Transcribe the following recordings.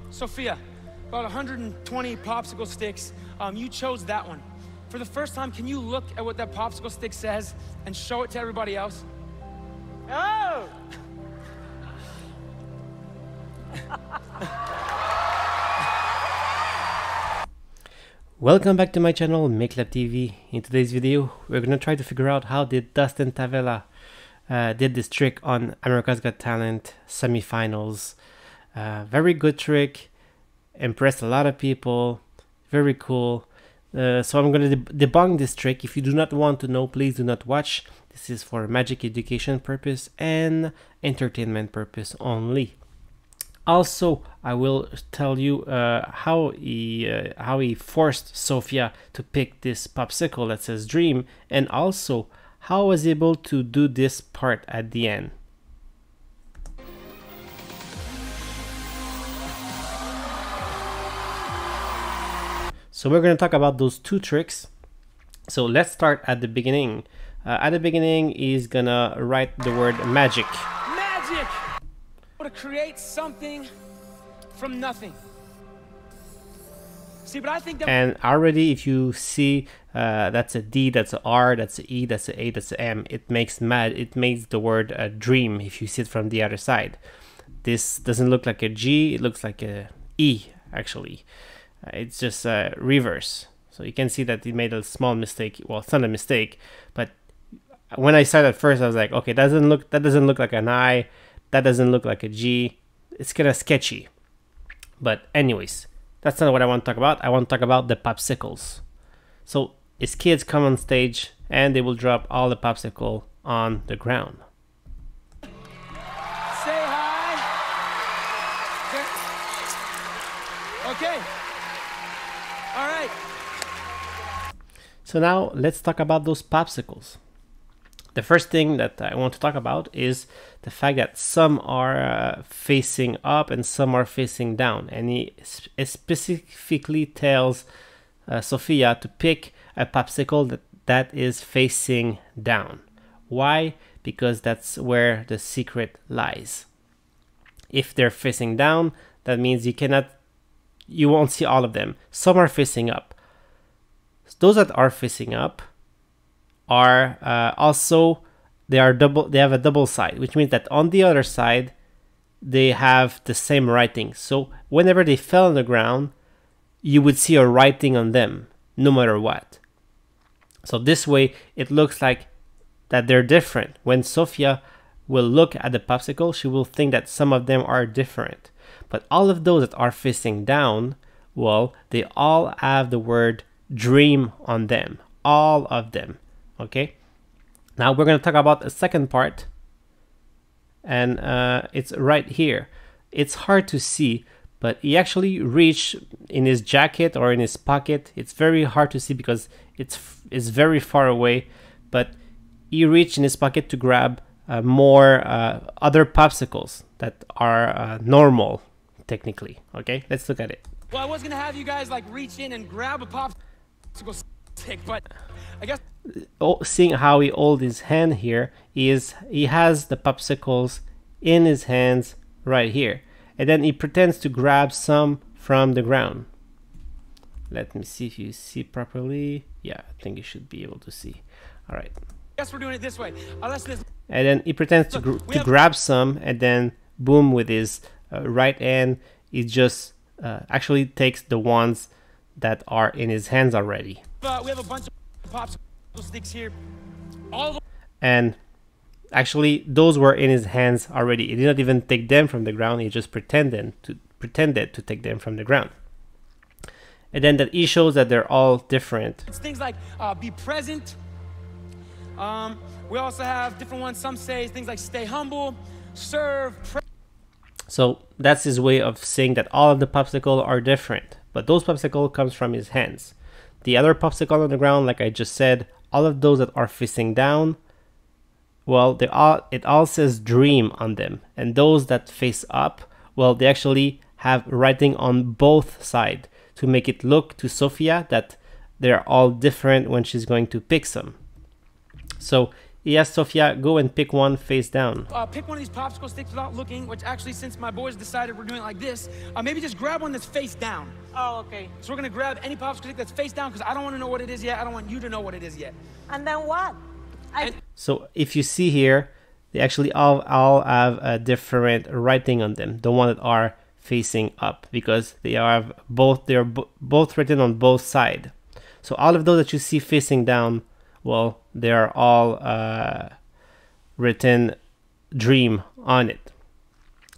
Sofia, about 120 popsicle sticks. You chose that one. For the first time, can you look at what that popsicle stick says and show it to everybody else? Oh! Welcome back to my channel, MakeLab TV. In today's video, we're gonna try to figure out how did Dustin Tavella did this trick on America's Got Talent semifinals. Very good trick, impressed a lot of people, very cool. So I'm gonna debunk this trick. If you do not want to know, please do not watch. This is for magic education purpose and entertainment purpose only. Also, I will tell you how he forced Sofia to pick this popsicle that says dream, and also how I was able to do this part at the end. So we're going to talk about those two tricks. So let's start at the beginning. At the beginning, he's gonna write the word magic. Magic! To create something from nothing. See, but I think that... And already, if you see, that's a D, that's a R, that's a E, that's a A, that's a M. It makes the word dream if you see it from the other side. This doesn't look like a G, it looks like a E, actually. It's just reverse. So you can see that he made a small mistake. Well, it's not a mistake, but when I saw it at first, I was like, okay, that doesn't look like an I, that doesn't look like a G. It's kind of sketchy. But anyways, that's not what I want to talk about. I want to talk about the popsicles. So his kids come on stage and they will drop all the popsicle on the ground. Say hi. Okay. All right. So now let's talk about those popsicles. The first thing that I want to talk about is the fact that some are facing up and some are facing down. And he specifically tells Sofia to pick a popsicle that is facing down. Why? Because that's where the secret lies. If they're facing down, that means you won't see all of them. Some are facing up. Those that are facing up are they have a double side, which means that on the other side they have the same writing. So whenever they fell on the ground, you would see a writing on them no matter what. So this way it looks like that they're different. When Sofia will look at the popsicle, she will think that some of them are different. But all of those that are facing down, well, they all have the word dream on them. All of them. Okay, now we're going to talk about a second part, and it's right here. It's hard to see, but he actually reached in his jacket or in his pocket. It's very hard to see because it's very far away, but he reached in his pocket to grab more other popsicles that are normal, technically. Okay, let's look at it. Well, I was gonna have you guys like reach in and grab a popsicle stick, but I guess... Seeing how he holds his hand here, he has the popsicles in his hands right here, and then he pretends to grab some from the ground. Let me see if you see properly. Yeah, I think you should be able to see. All right. Guess we're doing it this way. And then he pretends to grab some, and then boom, with his right hand, he just actually takes the ones that are in his hands already. We have a bunch of popsicle sticks here. And actually, those were in his hands already. He did not even take them from the ground. He just pretended to take them from the ground. And then that he shows that they're all different. It's things like be present. We also have different ones. Some say things like stay humble, serve. So that's his way of saying that all of the popsicle are different. But those popsicle comes from his hands. The other popsicle on the ground, like I just said, all of those that are facing down, well, it all says dream on them. And those that face up, well, they actually have writing on both sides to make it look to Sofia that they're all different when she's going to pick some. So Yes, Sofia, go and pick one face down. Pick one of these popsicle sticks without looking, which actually, since my boys decided we're doing it like this, maybe just grab one that's face down. Oh, okay. So we're gonna grab any popsicle stick that's face down because I don't want to know what it is yet. I don't want you to know what it is yet. And then what? So if you see here, they actually all have a different writing on them. The one that are facing up because they're both written on both sides. So all of those that you see facing down, well, they are all written dream on it.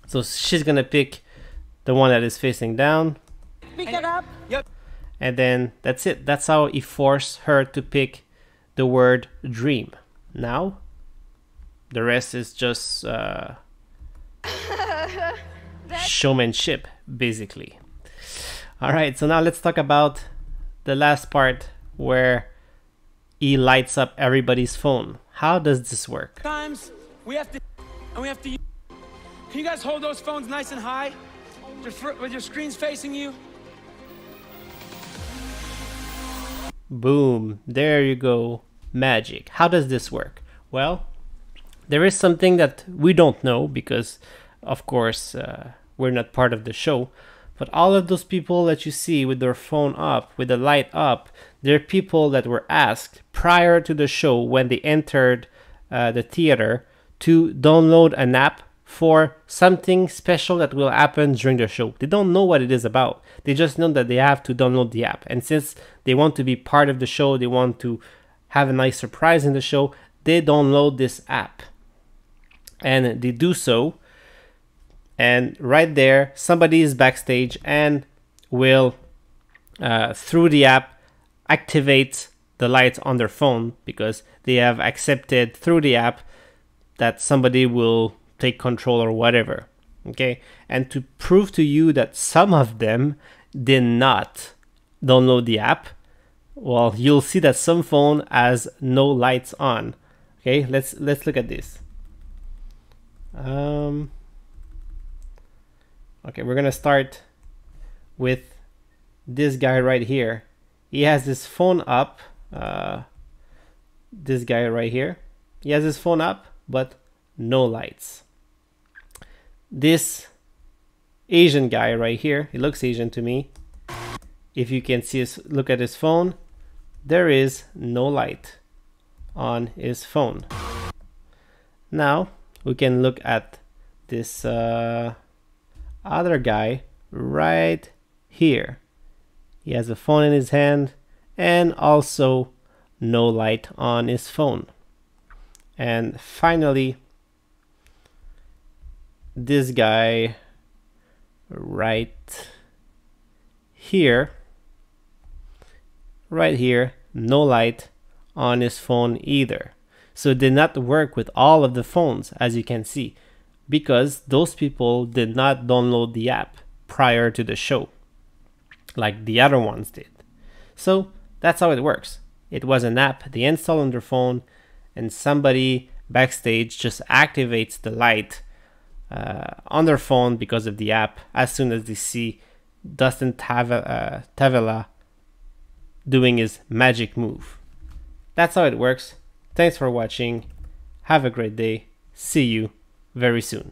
So she's gonna pick the one that is facing down. Pick it up. Yep. And then that's it. That's how he forced her to pick the word dream. Now, the rest is just showmanship, basically. All right, so now let's talk about the last part where he lights up everybody's phone. How does this work? Times we have to use. Can you guys hold those phones nice and high with your screens facing you? Boom, there you go. Magic. How does this work? Well, there is something that we don't know because, of course, we're not part of the show. But all of those people that you see with their phone up, with the light up, they're people that were asked prior to the show when they entered the theater to download an app for something special that will happen during the show. They don't know what it is about. They just know that they have to download the app. And since they want to be part of the show, they want to have a nice surprise in the show, they download this app. And they do so. And right there, somebody is backstage and will, through the app, activate the lights on their phone because they have accepted through the app that somebody will take control or whatever. Okay? And to prove to you that some of them did not download the app, well, you'll see that some phone has no lights on. Okay, let's look at this. Okay, we're gonna start with this guy right here. He has his phone up. This guy right here. He has his phone up, but no lights. This Asian guy right here, he looks Asian to me. If you can see look at his phone, there is no light on his phone. Now we can look at this other guy right here. He has a phone in his hand and also no light on his phone. And finally, this guy right here, no light on his phone either. So it did not work with all of the phones, as you can see, because those people did not download the app prior to the show like the other ones did. So that's how it works. It was an app they install on their phone and somebody backstage just activates the light on their phone because of the app as soon as they see Dustin Tavella doing his magic move. That's how it works. Thanks for watching. Have a great day. See you very soon.